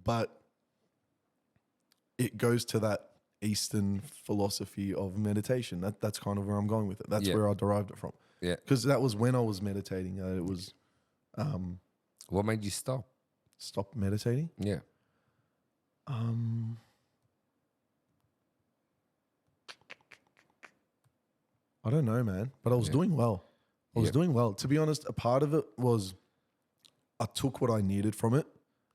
but it goes to that Eastern philosophy of meditation. That's kind of where I'm going with it. That's where I derived it from. Yeah. Because that was when I was meditating. It was What made you stop? stop meditating. Yeah. I don't know, man, but I was doing well. I was doing well. To be honest, a part of it was I took what I needed from it.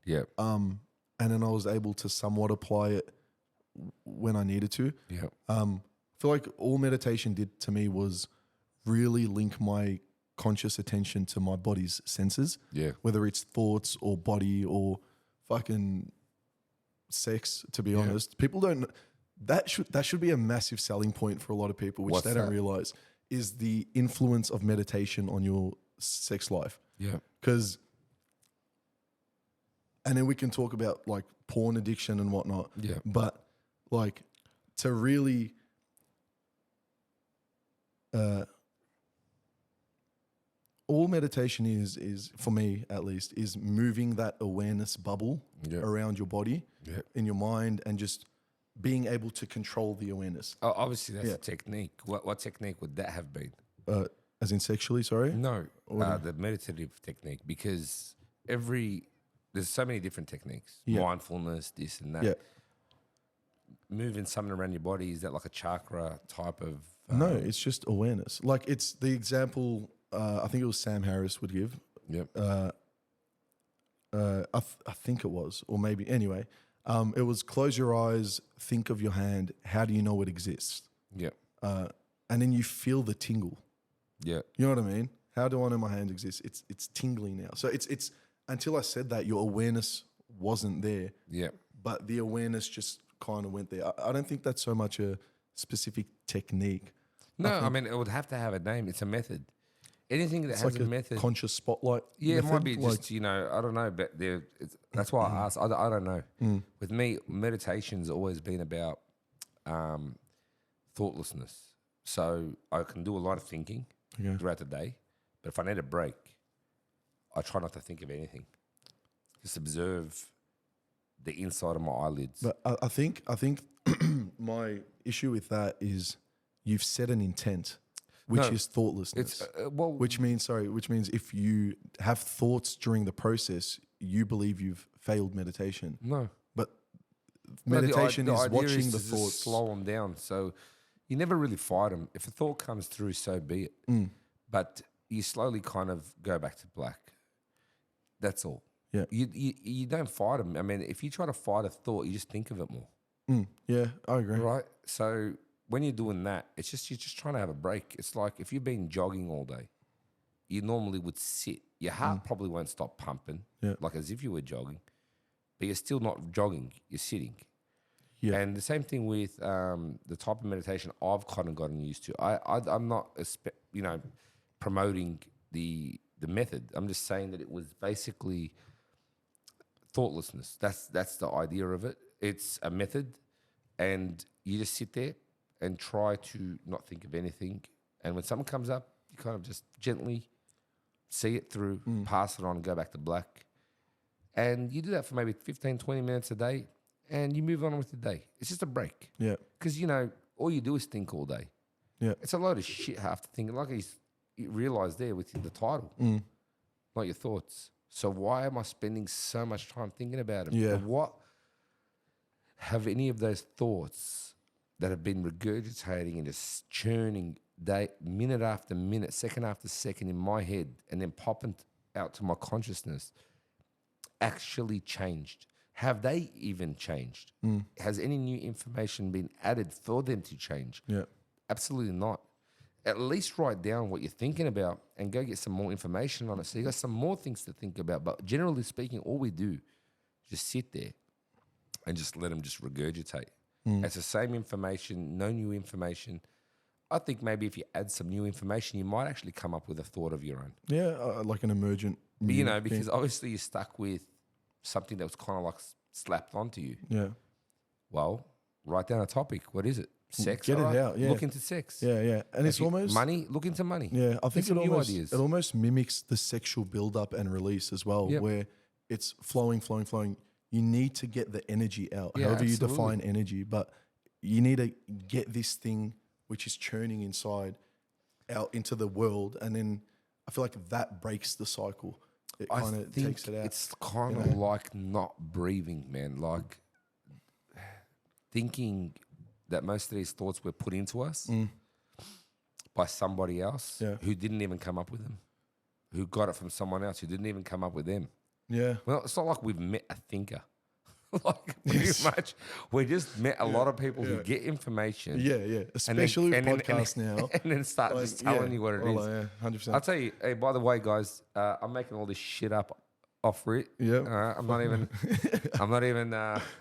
Yeah. And then I was able to somewhat apply it when I needed to. Yeah. I feel like all meditation did to me was really link my conscious attention to my body's senses. Yeah. Whether it's thoughts or body or fucking sex, to be honest. People don't, that should be a massive selling point for a lot of people, which they don't realize, is the influence of meditation on your sex life. Yeah. Because, and then we can talk about like porn addiction and whatnot. Yeah. But like to really all meditation is for me at least, is moving that awareness bubble around your body, in your mind, and just being able to control the awareness. Oh, obviously, that's a technique. What technique would that have been? As in sexually, sorry? No, the meditative technique, because there's so many different techniques. Mindfulness, this and that. Yeah. Moving something around your body, is that like a chakra type of... No, it's just awareness. Like it's the example, I think it was Sam Harris would give. Yep. I think it was, or maybe, anyway. It was close your eyes, think of your hand. How do you know it exists? Yep. And then you feel the tingle. Yeah. You know what I mean? How do I know my hand exists? It's tingling now. So it's until I said that, your awareness wasn't there. Yeah. But the awareness just kind of went there. I don't think that's so much a specific technique. No, I mean, it would have to have a name. It's a method. Anything that has like a method. Conscious spotlight. Yeah, method, it might be like, just, I don't know, but that's why I asked. I don't know. With me, meditation's always been about thoughtlessness. So I can do a lot of thinking throughout the day, but if I need a break, I try not to think of anything. Just observe the inside of my eyelids. But I think my issue with that is you've set an intent, which is thoughtlessness. It's which means if you have thoughts during the process, you believe you've failed meditation. No, but meditation the is idea watching is the to just thoughts. slow them down. So you never really fight them. If a thought comes through, so be it. But you slowly kind of go back to black. That's all. Yeah. You don't fight them. I mean, if you try to fight a thought, you just think of it more. Yeah, I agree. Right? So when you're doing that, you're just trying to have a break. It's like if you've been jogging all day, you normally would sit. Your heart probably won't stop pumping, like as if you were jogging, but you're still not jogging. You're sitting. Yeah. And the same thing with the type of meditation I've kind of gotten used to. I'm not, promoting the method. I'm just saying that it was basically thoughtlessness. That's the idea of it. It's a method, and you just sit there and try to not think of anything. And when something comes up, you kind of just gently see it through, pass it on, and go back to black. And you do that for maybe 15, 20 minutes a day, and you move on with the day. It's just a break. Yeah. Because, all you do is think all day. Yeah. It's a load of shit half the thing. Like you realised there with the title, not your thoughts. So why am I spending so much time thinking about it? Yeah. And what have any of those thoughts that have been regurgitating and just churning minute after minute, second after second in my head, and then popping out to my consciousness, actually changed? Have they even changed? Has any new information been added for them to change? Yeah. Absolutely not. At least write down what you're thinking about and go get some more information on it. So you got some more things to think about. But generally speaking, all we do is just sit there and just let them just regurgitate. It's the same information, no new information. I think maybe if you add some new information, you might actually come up with a thought of your own. Yeah, like an emergent. But, because obviously you're stuck with something that was kind of like slapped onto you. Yeah. Well, write down a topic. What is it? Sex. Get it out. Yeah. Look into sex. Yeah, yeah. And it's almost money. Look into money. Yeah, I think ideas. it almost mimics the sexual build-up and release as well, where it's flowing. you need to get the energy out, Yeah, however absolutely. you define energy. But you need to get this thing which is churning inside out into the world. And then I feel like that breaks the cycle. It I kind of think takes it out. it's kind of like not breathing, man. Like thinking that most of these thoughts were put into us by somebody else who didn't even come up with them, who got it from someone else who didn't even come up with them. Yeah. Well, it's not like we've met a thinker. Like pretty much, we just met a lot of people who get information. Yeah, yeah. Especially with podcasts now. And then start just telling you what it is. Yeah, 100%. I'll tell you, hey, by the way, guys, I'm making all this shit up off it. Yeah. I'm not even,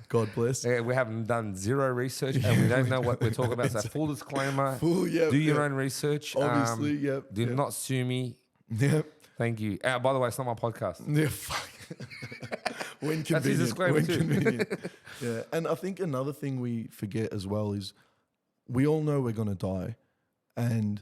God bless. we haven't done zero research and we don't know what we're talking about. So full disclaimer, do your own research. Obviously, Do not sue me. Yep. Thank you. By the way, it's not my podcast. Yeah, fuck. When That's his convenient. disclaimer When too. convenient. Yeah. And I think another thing we forget as well is we all know we're going to die. And